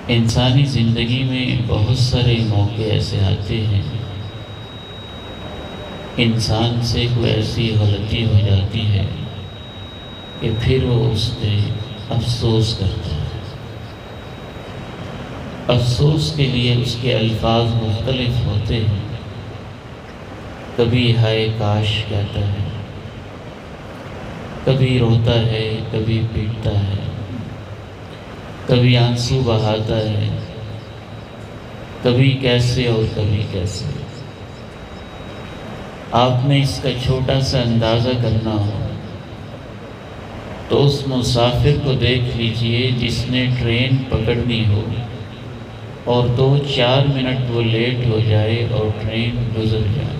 انسانی زندگی میں بہت سارے موقع ایسے آتے ہیں، انسان سے کوئی ایسی غلطی ہو جاتی ہے کہ پھر وہ اس پہ افسوس کرتا ہے۔ افسوس کے لیے اس کے الفاظ مختلف ہوتے ہیں، کبھی ہائے کاش کہتا ہے، کبھی روتا ہے، کبھی پیٹتا ہے، کبھی آنسو بہاتا ہے، کبھی کیسے اور کبھی کیسے۔ آپ نے اس کا چھوٹا سا اندازہ کرنا ہو تو اس مسافر کو دیکھ لیجئے جس نے ٹرین پکڑنی ہو اور 2-4 منٹ وہ لیٹ ہو جائے اور ٹرین گزر جائے۔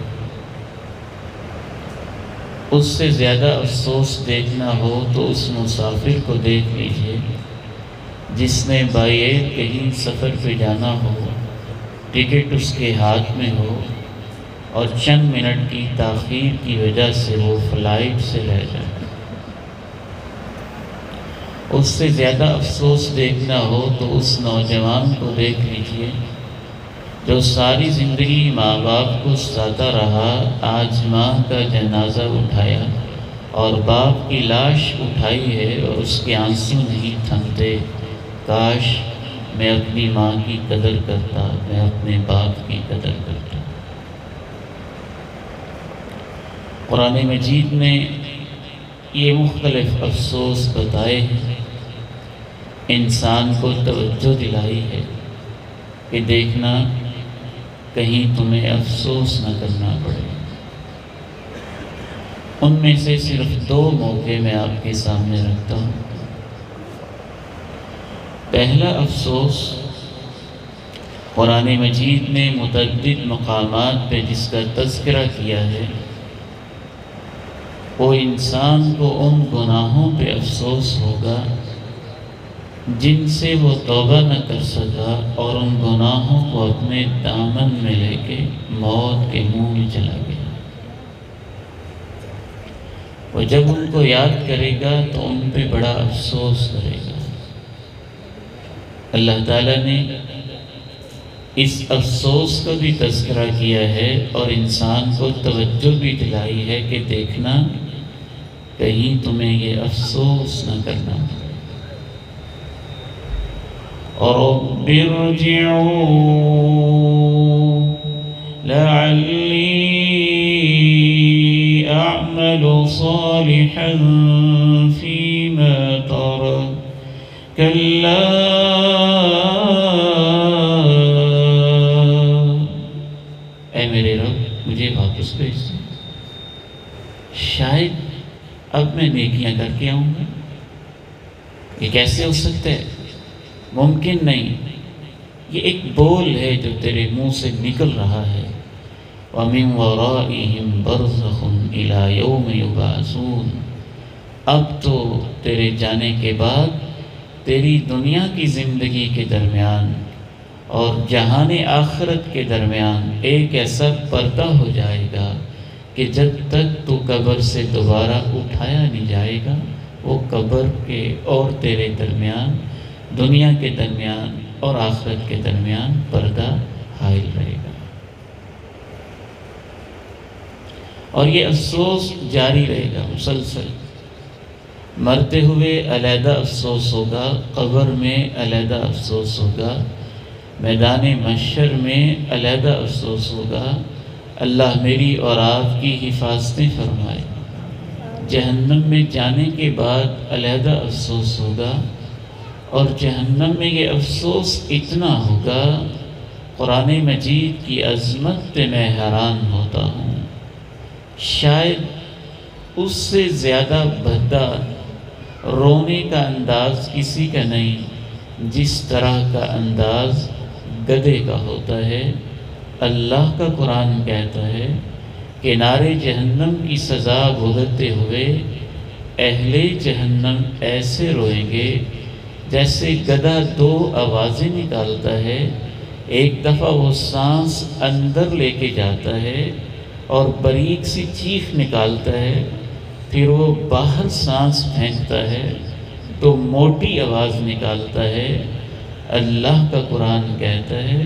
اس سے زیادہ افسوس دیکھنا ہو تو اس مسافر کو دیکھ لیجئے جس نے بائی ایئر کہیں سفر پہ جانا ہو، ٹکٹ اس کے ہاتھ میں ہو اور چند منٹ کی تاخیر کی وجہ سے وہ فلائٹ سے رہ جائے۔ اس سے زیادہ افسوس دیکھنا ہو تو اس نوجوان کو دیکھ لیجئے جو ساری زندگی ماں باپ کو ستاتا رہا، آج ماں کا جنازہ اٹھایا اور باپ کی لاش اٹھائی ہے اور اس کے آنسو نہیں تھمتے۔ کاش میں اپنی ماں کی قدر کرتا، میں اپنے باپ کی قدر کرتا۔ قرآن مجید نے یہ مختلف افسوس بتائے ہیں، انسان کو توجہ دلائی ہے کہ دیکھنا کہیں تمہیں افسوس نہ کرنا پڑے۔ ان میں سے صرف 2 موقع میں آپ کے سامنے رکھتا ہوں۔ پہلا افسوس، قرآن مجید نے متعدد مقامات پہ جس کا تذکرہ کیا ہے، وہ انسان کو ان گناہوں پہ افسوس ہوگا جن سے وہ توبہ نہ کر سکا اور ان گناہوں کو اپنے دامن میں لے کے موت کے منہ میں چلا گیا۔ وہ جب ان کو یاد کرے گا تو ان پہ بڑا افسوس کرے گا۔ اللہ تعالیٰ نے اس افسوس کا بھی تذکرہ کیا ہے اور انسان کو توجہ بھی دلائی ہے کہ دیکھنا کہیں تمہیں یہ افسوس نہ کرنا پڑے۔ رب ارجعوا لعلی اعمل صالحا فیما ترک کلا اے میرے رب مجھے واپس بھیج دے، شاید اب میں نیکیاں کر کے آؤں گا۔ یہ کیسے ہو سکتا ہے؟ ممکن نہیں۔ یہ ایک بول ہے جو تیرے منہ سے نکل رہا ہے۔ وَمِن وَرَائِهِمْ بَرْزَخٌ إِلَى يَوْمِ يُبْعَثُونَ۔ اب تو تیرے جانے کے بعد تیری دنیا کی زندگی کے درمیان اور جہان آخرت کے درمیان ایک ایسا پردہ ہو جائے گا کہ جب تک تو قبر سے دوبارہ اٹھایا نہیں جائے گا، وہ قبر کے اور تیرے درمیان، دنیا کے درمیان اور آخرت کے درمیان پردہ حائل رہے گا۔ اور یہ افسوس جاری رہے گا مسلسل۔ مرتے ہوئے علیحدہ افسوس ہوگا، قبر میں علیحدہ افسوس ہوگا، میدان محشر میں علیحدہ افسوس ہوگا۔ اللہ میری اور آپ کی حفاظتیں فرمائے۔ جہنم میں جانے کے بعد علیحدہ افسوس ہوگا، اور جہنم میں یہ افسوس اتنا ہوگا، قرآن مجید کی عظمت پہ میں حیران ہوتا ہوں۔ شاید اس سے زیادہ بھدا رونے کا انداز کسی کا نہیں جس طرح کا انداز گدھے کا ہوتا ہے۔ اللہ کا قرآن کہتا ہے کہ نار جہنم کی سزا بھگتتے ہوئے اہل جہنم ایسے روئیں گے جیسے گدھا 2 آوازیں نکالتا ہے۔ ایک دفعہ وہ سانس اندر لے کے جاتا ہے اور باریک سی چیخ نکالتا ہے، پھر وہ باہر سانس پھینکتا ہے تو موٹی آواز نکالتا ہے، اللہ کا قرآن کہتا ہے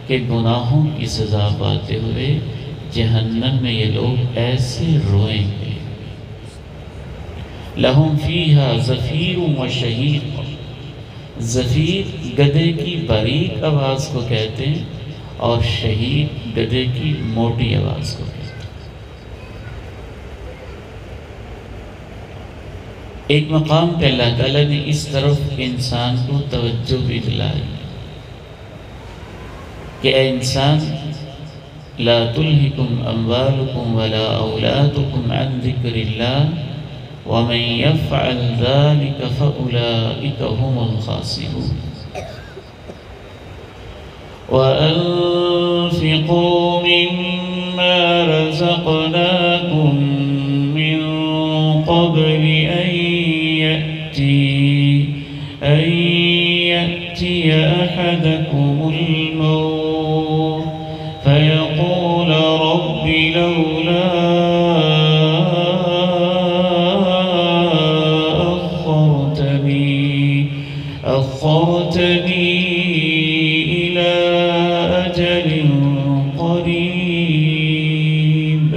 کہ گناہوں کی سزا پاتے ہوئے جہنم میں یہ لوگ ایسے روئیں گے. لہم فیہا زفیر و شہیق. زفیر گدھے کی باریک آواز کو کہتے ہیں اور شہیق گدھے کی موٹی آواز کو کہتے ہیں. ایک مقام پہ اللہ تعالیٰ نے اس طرف انسان کو توجہ بھی دلائی کہ اے انسان لا تلہکم اموالکم ولا اولادکم عن ذکر اللہ ومن یفعل ذلک فاولئک هم الخاسرون وانفقوا مما رزقناکم من قبل أن يأتي أحدكم الموت فيقول رب لولا أخرتني إلى أجل قريب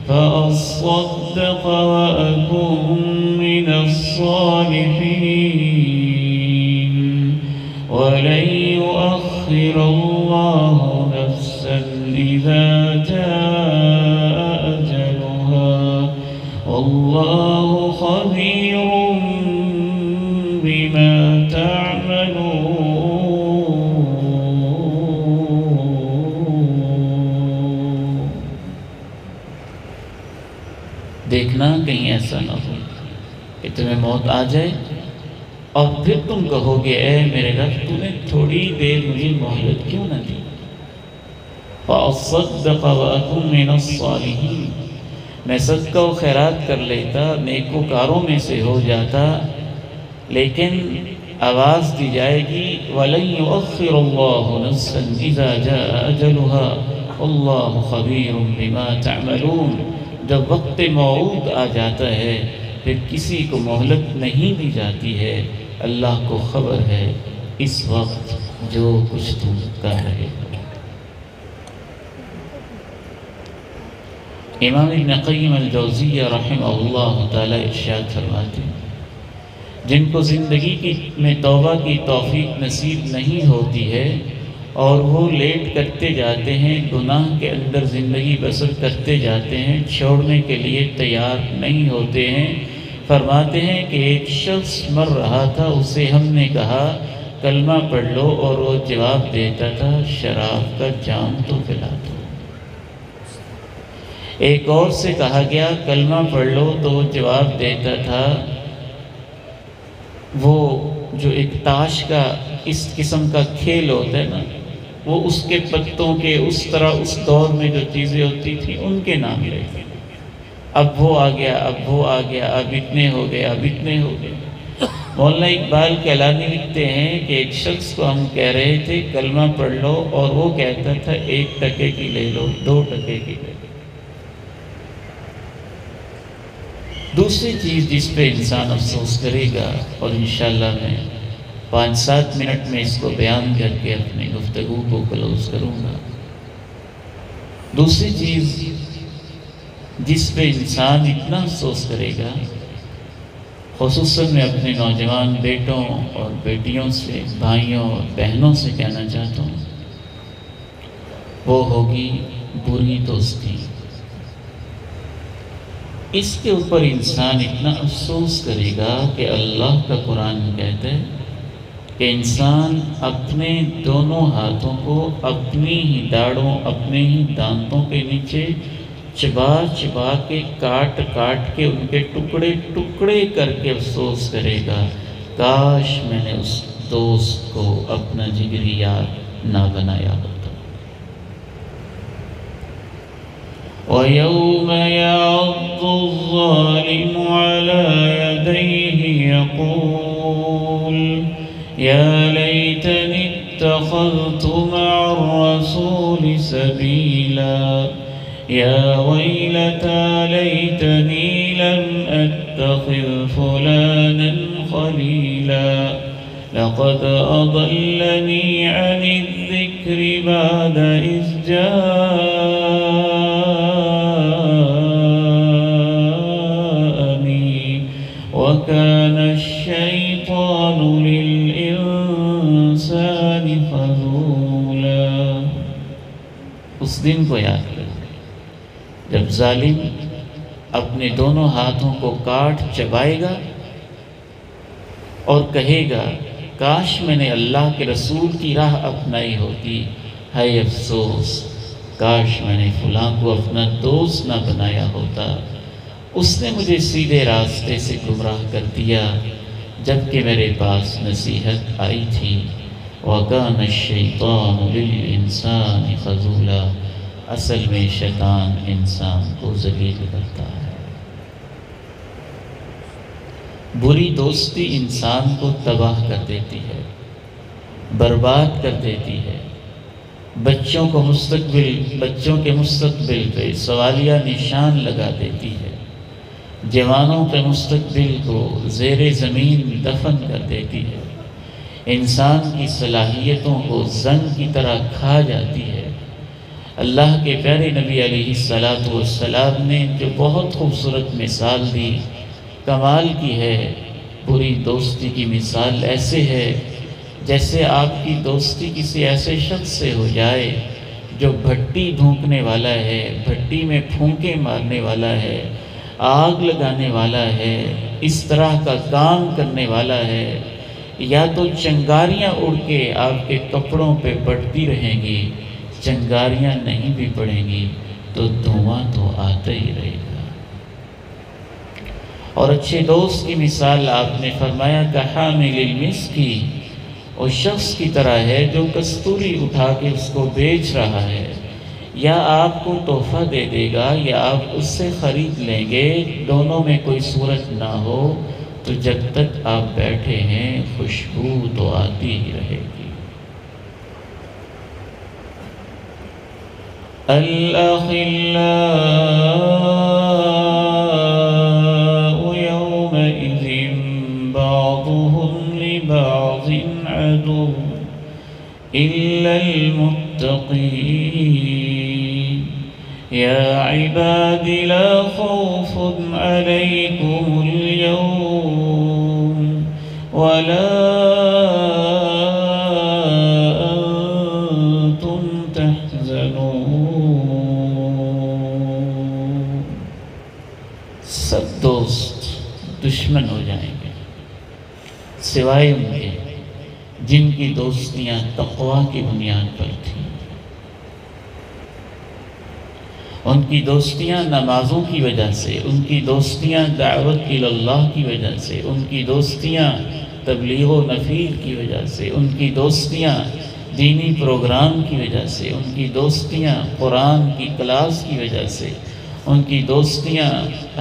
فأصدق وأكن من الصالحين ولن يؤخر الله نفسا إذا جاء أجلها والله خبير بما تعملون. دیکھنا کہیں ایسا نہ ہو کہ تمہیں موت آ جائے اور پھر تم کہو گے اے میرے رب تو نے تھوڑی دیر مجھے مہلت کیوں نہ دی. فَأَصَّدَّقَ وَأَكُن مِّنَ الصَّالِحِينَ. میں صدقہ و خیرات کر لیتا، نیکوکاروں میں سے ہو جاتا، لیکن آواز دی جائے گی وَلَن يُؤَخِّرَ اللَّهُ نَفْسًا إِذَا جَاءَ أَجَلُهَا وَاللَّهُ خَبِيرٌ بِمَا تَعْمَلُونَ. جب وقت موعود آ جاتا ہے پھر کسی کو مہلت نہیں دی جاتی ہے، اللہ کو خبر ہے اس وقت جو کچھ تم کر رہے ہو. امام ابن قیم الجوزیہ رحمہ اللہ تعالی ارشاد فرماتے ہیں جن کو زندگی میں توبہ کی توفیق نصیب نہیں ہوتی ہے اور وہ لیٹ کرتے جاتے ہیں، گناہ کے اندر زندگی بسر کرتے جاتے ہیں، چھوڑنے کے لیے تیار نہیں ہوتے ہیں، فرماتے ہیں کہ ایک شخص مر رہا تھا، اسے ہم نے کہا کلمہ پڑھ لو اور وہ جواب دیتا تھا شراب کا جام تو پلا دو. ایک اور سے کہا گیا کلمہ پڑھ لو تو وہ جواب دیتا تھا وہ جو ایک تاش کا اس قسم کا کھیل ہوتا ہے نا، وہ اس کے پتوں کے اس طرح اس دور میں جو چیزیں ہوتی تھیں ان کے نام لیتے. اب وہ آ گیا، اب وہ آ گیا، اب اتنے ہو گئے، اب اتنے ہو گئے. مولانا اقبال کیلانی لکھتے ہیں کہ ایک شخص کو ہم کہہ رہے تھے کلمہ پڑھ لو اور وہ کہتا تھا 1 ٹکے کی لے لو، 2 ٹکے کی لے لو. دوسری چیز جس پہ انسان افسوس کرے گا اور انشاءاللہ میں 5-7 منٹ میں اس کو بیان کر کے اپنی گفتگو کو کلوز کروں گا. دوسری چیز جس پہ انسان اتنا افسوس کرے گا، خصوصاً میں اپنے نوجوان بیٹوں اور بیٹیوں سے، بھائیوں اور بہنوں سے کہنا چاہتا ہوں، وہ ہوگی بری دوستی. اس کے اوپر انسان اتنا افسوس کرے گا کہ اللہ کا قرآن کہتا ہے کہ انسان اپنے دونوں ہاتھوں کو اپنی ہی داڑھوں، اپنے ہی دانتوں کے نیچے چبا چبا کے کاٹ کاٹ کے ان کے ٹکڑے ٹکڑے کر کے افسوس کرے گا کاش میں نے اس دوست کو اپنا جگری یار نہ بنایا ہوتا. وَيَوْمَ يَعَضُّ الظَّالِمُ عَلَى يَدَيْهِ يَقُولُ يَا لَيْتَنِي اتَّخَذْتُ مَعَ الرَّسُولِ سَبِيلًا يَا وَيْلَتَى لَيْتَنِي لَمْ أَتَّخِذْ فُلَانًا خَلِيلًا لقد أضلني عن الذكر بعد إذ جاءني وكان الشيطان للإنسان خذولا۔ اس دن کو یاد کرو جب ظالم اپنے دونوں ہاتھوں کو کاٹ چبائے گا اور کہے گا کاش میں نے اللہ کے رسول کی راہ اپنائی ہوتی، ہے افسوس کاش میں نے فلاں کو اپنا دوست نہ بنایا ہوتا، اس نے مجھے سیدھے راستے سے گمراہ کر دیا جبکہ میرے پاس نصیحت آئی تھی۔ وَكَانَ الشَّيْطَانُ لِلْإِنسَانِ خَذُولًا، اصل میں شیطان انسان کو ذلیل کرتا ہے۔ بری دوستی انسان کو تباہ کر دیتی ہے، برباد کر دیتی ہے، بچوں کے مستقبل پہ سوالیہ نشان لگا دیتی ہے، جوانوں کے مستقبل کو زیر زمین دفن کر دیتی ہے، انسان کی صلاحیتوں کو زنگ کی طرح کھا جاتی ہے۔ اللہ کے پیارے نبی علیہ السلام نے جو بہت خوبصورت مثال دی، کمال کی ہے۔ بری دوستی کی مثال ایسے ہے جیسے آپ کی دوستی کسی ایسے شخص سے ہو جائے جو بھٹی دھونکنے والا ہے، بھٹی میں پھونکے مارنے والا ہے، آگ لگانے والا ہے، اس طرح کا کام کرنے والا ہے، یا تو چنگاریاں اڑ کے آپ کے کپڑوں پہ پڑتی رہیں گی، چنگاریاں نہیں بھی پڑیں گی تو دھواں تو آتا ہی رہے گا۔ اور اچھے دوست کی مثال آپ نے فرمایا کہ حامل المسک، اس شخص کی طرح ہے جو کستوری اٹھا کے اس کو بیچ رہا ہے، یا آپ کو تحفہ دے دے گا یا آپ اس سے خرید لیں گے، دونوں میں کوئی صورت نہ ہو تو جب تک آپ بیٹھے ہیں خوشبو تو آتی ہی رہے گی۔ الأخلاء يومئذ بعضهم لبعض عدو إلا المتقين يا عباد لا خوف عليكم اليوم ولا أنتم تحزنون۔ سب دوست دشمن ہو جائیں گے سوائے ان کے جن کی دوستیاں تقویٰ کی بنیاد پر تھیں، ان کی دوستیاں نمازوں کی وجہ سے، ان کی دوستیاں دعوت اللہ کی وجہ سے، ان کی دوستیاں تبلیغ و نفیر کی وجہ سے، ان کی دوستیاں دینی پروگرام کی وجہ سے، ان کی دوستیاں قرآن کی کلاس کی وجہ سے، ان کی دوستیاں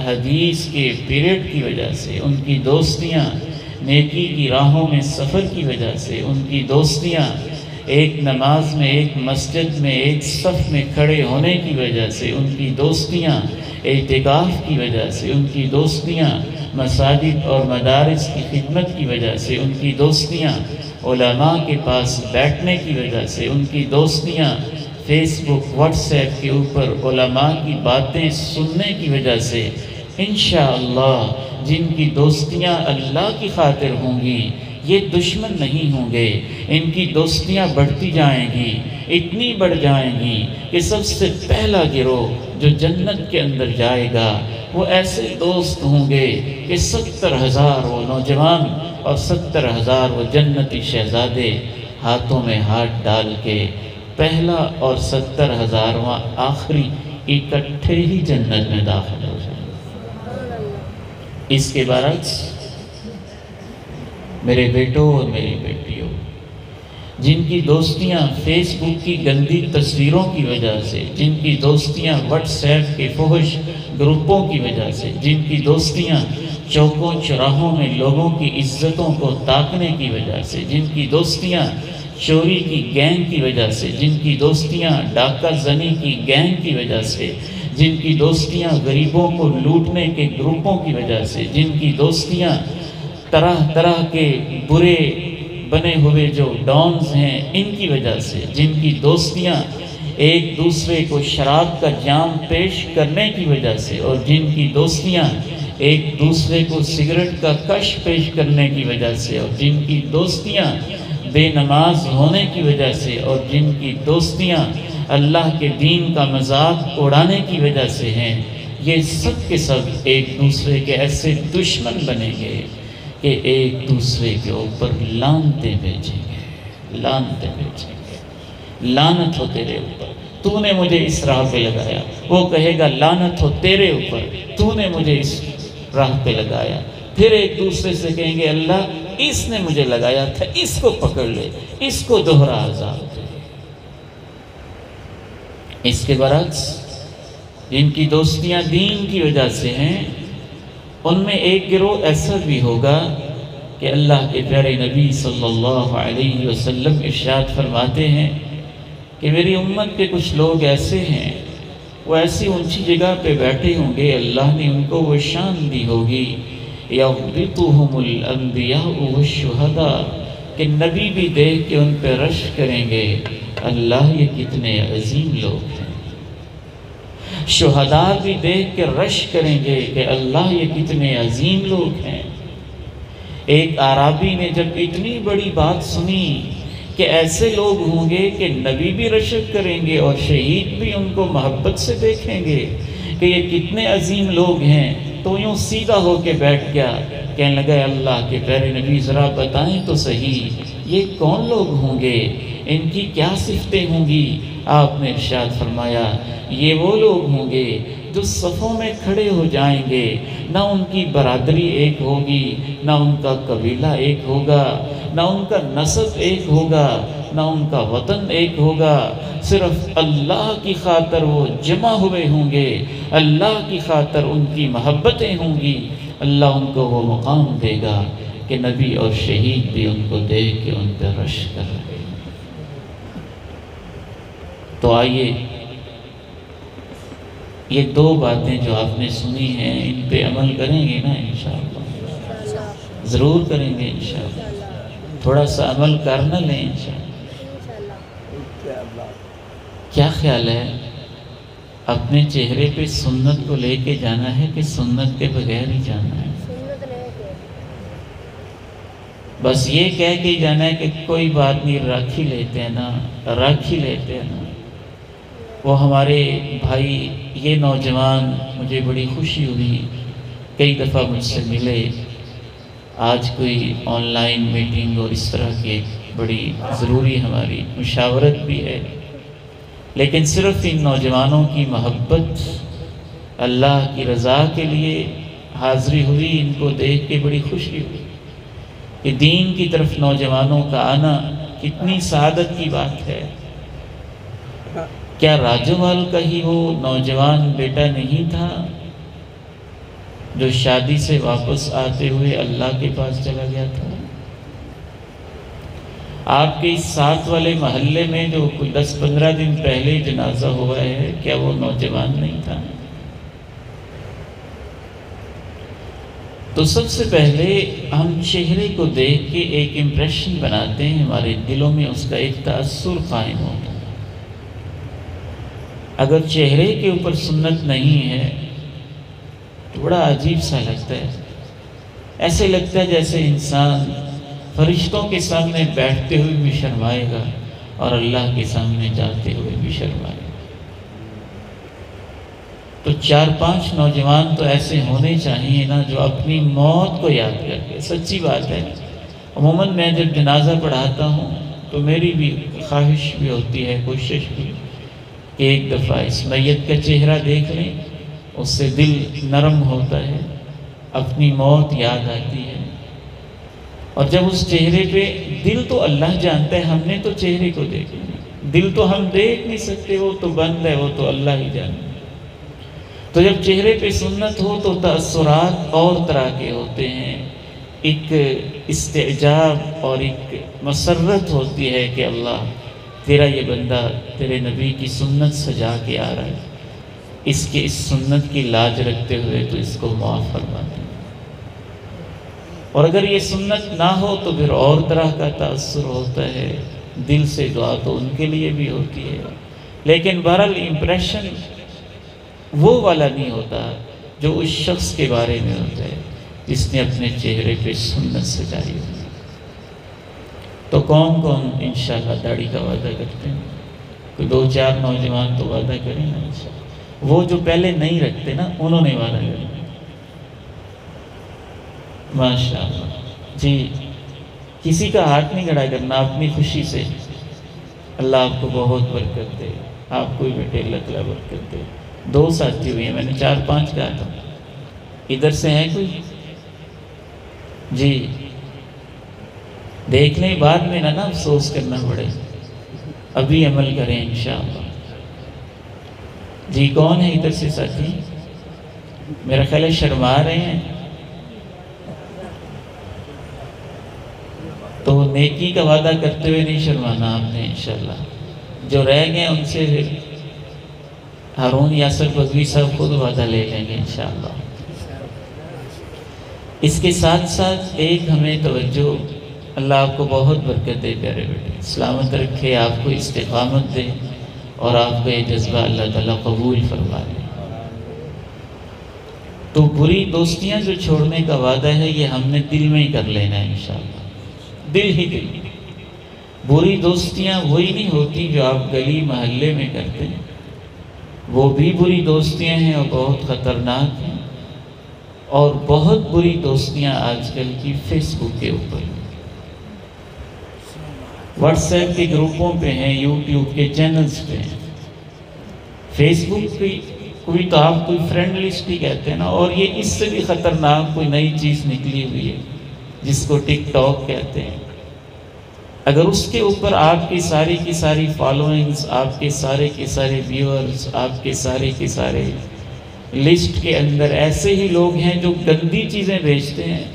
حدیث کے پیریڈ کی وجہ سے، ان کی دوستیاں نیکی کی راہوں میں سفر کی وجہ سے، ان کی دوستیاں ایک نماز میں، ایک مسجد میں، ایک صف میں کھڑے ہونے کی وجہ سے، ان کی دوستیاں اعتکاف کی وجہ سے، ان کی دوستیاں مساجد اور مدارس کی خدمت کی وجہ سے، ان کی دوستیاں علماء کے پاس بیٹھنے کی وجہ سے، ان کی دوستیاں فیس بک واٹس ایپ کے اوپر علماء کی باتیں سننے کی وجہ سے، انشاءاللہ جن کی دوستیاں اللہ کی خاطر ہوں گی یہ دشمن نہیں ہوں گے، ان کی دوستیاں بڑھتی جائیں گی، اتنی بڑھ جائیں گی کہ سب سے پہلا گروہ جو جنت کے اندر جائے گا وہ ایسے دوست ہوں گے کہ 70,000 وہ نوجوان اور 70,000 وہ جنتی شہزادے ہاتھوں میں ہاتھ ڈال کے پہلا اور 70,000واں آخری اکٹھے ہی جنت میں داخل ہو جائیں۔ اس کے برعکس میرے بیٹوں اور میری بیٹیوں، جن کی دوستیاں فیس بک کی گندی تصویروں کی وجہ سے، جن کی دوستیاں واٹس ایپ کے فحش گروپوں کی وجہ سے، جن کی دوستیاں چوکوں چراہوں میں لوگوں کی عزتوں کو تاکنے کی وجہ سے، جن کی دوستیاں چوری کی گینگ کی وجہ سے، جن کی دوستیاں ڈاکہ زنی کی گینگ کی وجہ سے، جن کی دوستیاں غریبوں کو لوٹنے کے گروپوں کی وجہ سے، جن کی دوستیاں طرح طرح کے برے بنے ہوئے جو ڈانز ہیں ان کی وجہ سے، جن کی دوستیاں ایک دوسرے کو شراب کا جام پیش کرنے کی وجہ سے، اور جن کی دوستیاں ایک دوسرے کو سگریٹ کا کش پیش کرنے کی وجہ سے، اور جن کی دوستیاں بے نماز ہونے کی وجہ سے، اور جن کی دوستیاں اللہ کے دین کا مذاق اڑانے کی وجہ سے ہیں، یہ سب کے سب ایک دوسرے کے ایسے دشمن بنیں گے کہ ایک دوسرے کے اوپر لعنتیں بھیجیں گے، لعنتیں بھیجیں گے۔ لعنت ہو تیرے اوپر، تو نے مجھے اس راہ پہ لگایا۔ وہ کہے گا لعنت ہو تیرے اوپر، تو نے مجھے اس راہ پہ لگایا۔ پھر ایک دوسرے سے کہیں گے اللہ اس نے مجھے لگایا تھا، اس کو پکڑ لے، اس کو دوہرا عذاب دے۔ اس کے برعکس جن کی دوستیاں دین کی وجہ سے ہیں، ان میں ایک گروہ ایسا بھی ہوگا کہ اللہ کے پیارے نبی صلی اللہ علیہ وسلم ارشاد فرماتے ہیں کہ میری امت کے کچھ لوگ ایسے ہیں، وہ ایسی اونچی جگہ پہ بیٹھے ہوں گے، اللہ نے ان کو وہ شان دی ہوگی، یغبطہم الانبیاء والشہداء، کہ نبی بھی دیکھ کے ان پہ رشک کریں گے، اللہ یہ کتنے عظیم لوگ ہیں۔ شہداء بھی دیکھ کے رشک کریں گے کہ اللہ یہ کتنے عظیم لوگ ہیں۔ ایک اعرابی نے جب اتنی بڑی بات سنی کہ ایسے لوگ ہوں گے کہ نبی بھی رشک کریں گے اور شہید بھی ان کو محبت سے دیکھیں گے کہ یہ کتنے عظیم لوگ ہیں، تو یوں سیدھا ہو کے بیٹھ گیا، کہنے لگا اللہ کے پیارے نبی ذرا بتائیں تو صحیح یہ کون لوگ ہوں گے، ان کی کیا صفتیں ہوں گی؟ آپ نے ارشاد فرمایا یہ وہ لوگ ہوں گے جو صفوں میں کھڑے ہو جائیں گے، نہ ان کی برادری ایک ہوگی، نہ ان کا قبیلہ ایک ہوگا، نہ ان کا نسب ایک ہوگا، نہ ان کا وطن ایک ہوگا، صرف اللہ کی خاطر وہ جمع ہوئے ہوں گے، اللہ کی خاطر ان کی محبتیں ہوں گی، اللہ ان کو وہ مقام دے گا کہ نبی اور شہید بھی ان کو دیکھ کے ان پہ رشک کر رہے ہیں۔ تو آئیے یہ دو باتیں جو آپ نے سنی ہیں ان پہ عمل کریں گے نا انشاءاللہ، ضرور کریں گے انشاءاللہ، تھوڑا سا عمل کرنا لیں انشاءاللہ۔ کیا خیال ہے اپنے چہرے پہ سنت کو لے کے جانا ہے کہ سنت کے بغیر ہی جانا ہے؟ بس یہ کہہ کے جانا ہے کہ کوئی بات نہیں، رکھ ہی لیتے ہیں نا، رکھ ہی لیتے ہیں نا۔ وہ ہمارے بھائی یہ نوجوان مجھے بڑی خوشی ہوئی، کئی دفعہ مجھ سے ملے، آج کوئی آن لائن میٹنگ اور اس طرح کی بڑی ضروری ہماری مشاورت بھی ہے، لیکن صرف ان نوجوانوں کی محبت اللہ کی رضا کے لیے حاضری ہوئی، ان کو دیکھ کے بڑی خوشی ہوئی کہ دین کی طرف نوجوانوں کا آنا کتنی سعادت کی بات ہے۔ کیا راجوال کا ہی وہ نوجوان بیٹا نہیں تھا جو شادی سے واپس آتے ہوئے اللہ کے پاس چلا گیا تھا؟ آپ کے اس ساتھ والے محلے میں جو کوئی 10-15 دن پہلے جنازہ ہوا ہے، کیا وہ نوجوان نہیں تھا؟ تو سب سے پہلے ہم چہرے کو دیکھ کے ایک امپریشن بناتے ہیں، ہمارے دلوں میں اس کا ایک تاثر قائم ہوتا ہے۔ اگر چہرے کے اوپر سنت نہیں ہے تو بڑا عجیب سا لگتا ہے، ایسے لگتا ہے جیسے انسان فرشتوں کے سامنے بیٹھتے ہوئے بھی شرمائے گا اور اللہ کے سامنے جاتے ہوئے بھی شرمائے گا۔ تو 4-5 نوجوان تو ایسے ہونے چاہیے نا جو اپنی موت کو یاد کر کے، سچی بات ہے، عموماً میں جب جنازہ پڑھاتا ہوں تو میری بھی خواہش بھی ہوتی ہے، کوشش بھی، کہ ایک دفعہ اس میت کا چہرہ دیکھ لیں، اس سے دل نرم ہوتا ہے، اپنی موت یاد آتی ہے، اور جب اس چہرے پہ، دل تو اللہ جانتا ہے، ہم نے تو چہرے کو دیکھنا، دل تو ہم دیکھ نہیں سکتے، وہ تو بند ہے، وہ تو اللہ ہی جانتا ہے۔ تو جب چہرے پہ سنت ہو تو تأثرات اور طرح کے ہوتے ہیں، ایک استعجاب اور ایک مسرت ہوتی ہے کہ اللہ تیرا یہ بندہ تیرے نبی کی سنت سجا کے آ رہا ہے، اس کی اس سنت کی لاج رکھتے ہوئے تو اس کو معاف فرما دے۔ اور اگر یہ سنت نہ ہو تو پھر اور طرح کا تأثر ہوتا ہے، دل سے دعا تو ان کے لیے بھی ہوتی ہے، لیکن بہرحال امپریشن وہ والا نہیں ہوتا جو اس شخص کے بارے میں ہوتا ہے جس نے اپنے چہرے پہ سنت سجائی ہوئی۔ تو کون کون انشاءاللہ داڑھی کا وعدہ کرتے ہیں؟ کوئی 2-4 نوجوان تو وعدہ کریں نا انشاءاللہ۔ وہ جو پہلے نہیں رکھتے نا انہوں نے وعدہ کرنا۔ ماشاءاللہ جی، کسی کا ہاتھ نہیں کھڑا کرنا، اپنی خوشی سے۔ اللہ آپ کو بہت برکت دے، آپ کو بھی بیٹے اللہ تعالیٰ برکت دے۔ 2 ساتھی ہوئے ہیں، میں نے 4-5 کہا تھا۔ ادھر سے ہیں کوئی؟ جی دیکھ لیں، بعد میں نہ افسوس کرنا پڑے، ابھی عمل کریں انشاءاللہ۔ جی کون ہے ادھر سے ساتھی؟ میرا خیال ہے شرما رہے ہیں، تو نیکی کا وعدہ کرتے ہوئے نہیں شرمانا آپ نے انشاءاللہ۔ جو رہ گئے ان سے پھر ہارون یاسر بغوی صاحب خود وعدہ لے لیں گے انشاءاللہ۔ اس کے ساتھ ساتھ ایک ہمیں توجہ، اللہ آپ کو بہت برکت دے پیارے بیٹے، سلامت رکھے، آپ کو استقامت دے، اور آپ کا یہ جذبہ اللہ تعالیٰ قبول فرما لے۔ تو بری دوستیاں جو چھوڑنے کا وعدہ ہے یہ ہم نے دل میں ہی کر لینا ہے انشاءاللہ، دل ہی دل۔ بری دوستیاں وہی نہیں ہوتی جو آپ گلی محلے میں کرتے ہیں، وہ بھی بری دوستیاں ہیں اور بہت خطرناک ہیں، اور بہت بری دوستیاں آج کل کی فیس بک کے اوپر، واٹس ایپ کے گروپوں پہ ہیں، یوٹیوب کے چینلز پہ ہیں، فیس بک کی کوئی تو آپ کوئی فرینڈ لسٹ ہی کہتے ہیں نا، اور یہ اس سے بھی خطرناک کوئی نئی چیز نکلی ہوئی ہے جس کو ٹک ٹاک کہتے ہیں۔ اگر اس کے اوپر آپ کی ساری کی ساری فالوئنگز، آپ کے سارے ویورز، آپ کے سارے لسٹ کے اندر ایسے ہی لوگ ہیں جو گندی چیزیں بھیجتے ہیں،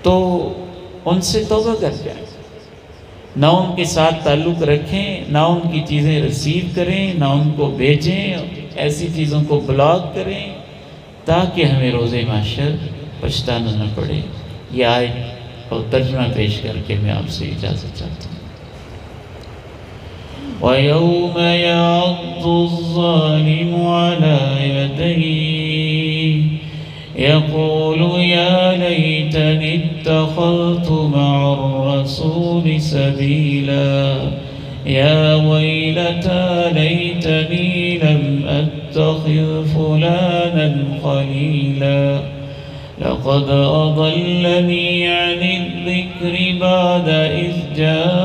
تو ان سے توبہ کر جائیں، نہ ان کے ساتھ تعلق رکھیں، نہ ان کی چیزیں ریسیو کریں، نہ ان کو بھیجیں، ایسی چیزوں کو بلاک کریں تاکہ ہمیں روز محشر پچھتانا نہ پڑے۔ یہ آیت اور ترجمہ پیش کر کے میں آپ سے اجازت چاہتا ہوں۔ وَيَوْمَ يَعَضُّ الظَّالِمُ عَلَى يَدَيْهِ يَقُولُ يَا لَيْتَنِي اتَّخَذْتُ مَعَ الرَّسُولِ سَبِيلًا يَا وَيْلَتَى لَيْتَنِي لَمْ أَتَّخِذْ فُلَانًا خَلِيلًا لَقَدْ أَضَلَّنِي عَنِ الذِّكْرِ بَعْدَ إِذْ جَاءَنِي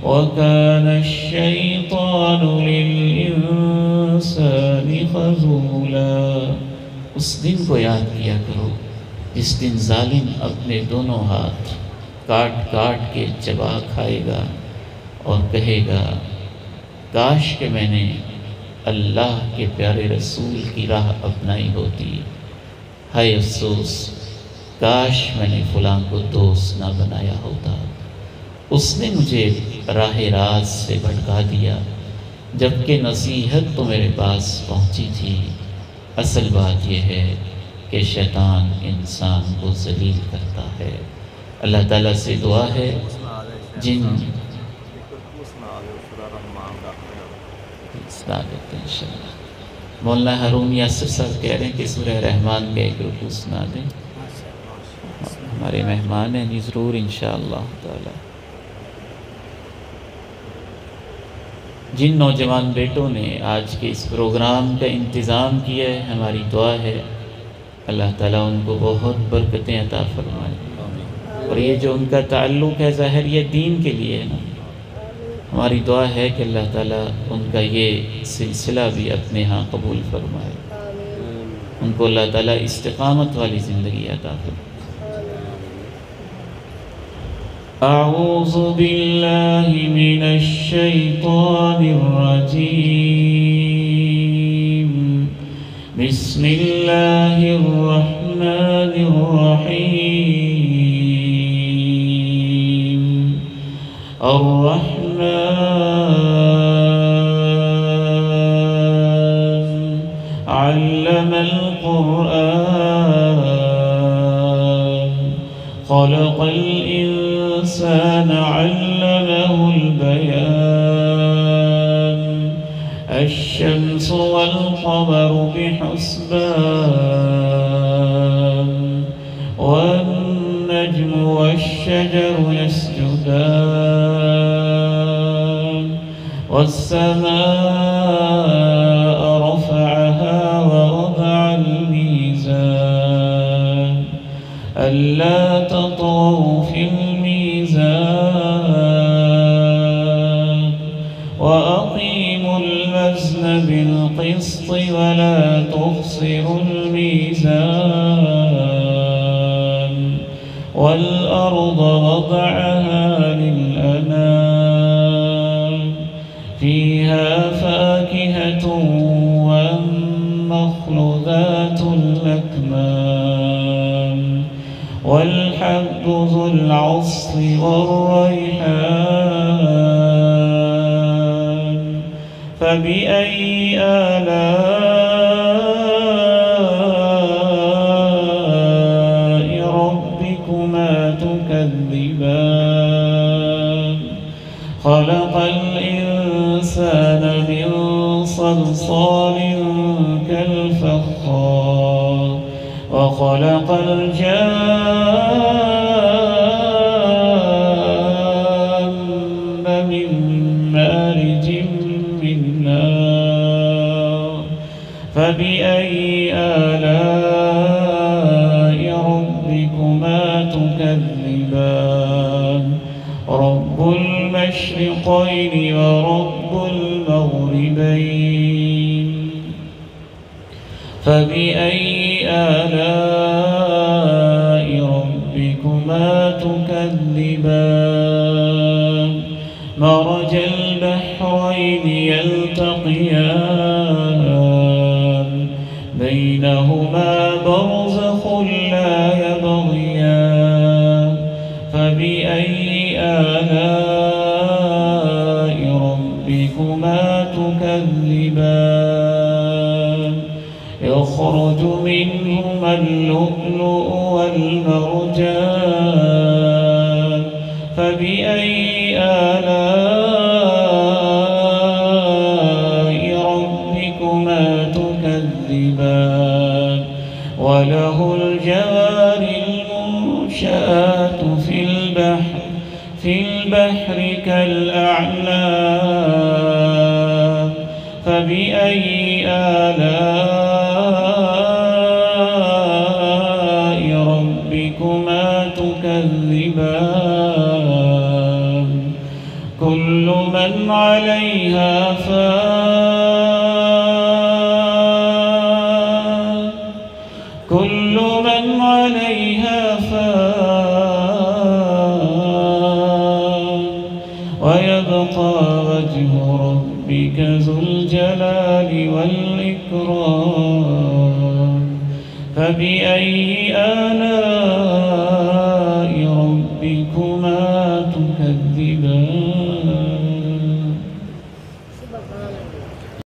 وَكَانَ الشَّيْطَانُ لِلْإِنسَانِ خَذُولًا۔ اس دن کو یاد کیا کرو جس دن ظالم اپنے دونوں ہاتھ کاٹ کاٹ کے چبا کھائے گا اور کہے گا کاش کہ میں نے اللہ کے پیارے رسول کی راہ اپنائی ہوتی، ہائے افسوس کاش میں نے فلاں کو دوست نہ بنایا ہوتا، اس نے مجھے راہ راست سے بھٹکا دیا جبکہ نصیحت تو میرے پاس پہنچی تھی۔ اصل بات یہ ہے کہ شیطان انسان کو ذلیل کرتا ہے۔ اللہ تعالیٰ سے دعا ہے جن مولانا ہارون یاسر صاحب کہہ رہے ہیں کہ سورہ رحمان کا ایک رکوع سنا دیں، ہمارے مہمان ہیں جی، ضرور انشاءاللہ تعالی۔ جن نوجوان بیٹوں نے آج کے اس پروگرام کا انتظام کیا ہے، ہماری دعا ہے اللہ تعالیٰ ان کو بہت برکتیں عطا فرمائے، اور یہ جو ان کا تعلق ہے ظاہر یہ دین کے لیے ہے نا، ہماری دعا ہے کہ اللہ تعالیٰ ان کا یہ سلسلہ بھی اپنے ہاں قبول فرمائے، ان کو اللہ تعالیٰ استقامت والی زندگی عطا فرمائے۔ اعوذ باللہ من الشیطان الرجیم، بسم اللہ الرحمن الرحیم، الرحمن علم القرآن خلق الإنسان علمه البيان الشمس والقمر بحسبان والنجم والشجر يسجدان والسماء رفعها ووضع الميزان ألا تطغوا في الميزان وأقيموا الوزن بالقسط ولا تخسروا الميزان والأرض وضعها للأنام فيها فاكهة والنخل ذات الأكمام والحب ذو العصف والريحان فبأي آلاء ربكما تكذبان خلق الإنسان من صلصال كالفخار وخلق الجان من مارج من نار فبأي آلاء ربكما تكذبان رب المشرقين ورب المغربين فبأي آلاء ربكما تكذبان مرج البحرين يلتقيان بينهما برزخ لا يبغيان فبأي آلاء ربكما تكذبان يخرج منهما اللؤلؤ والمرجان فبأي آلاء ربكما تكذبان وله الجوار المنشآت في البحر كالأعلام فبأي آلاء ربكما تكذبان كل من عليها فان كل من عليها فان ويبقى وجه ربك ذو الجلال والإكرام فبأي آلاء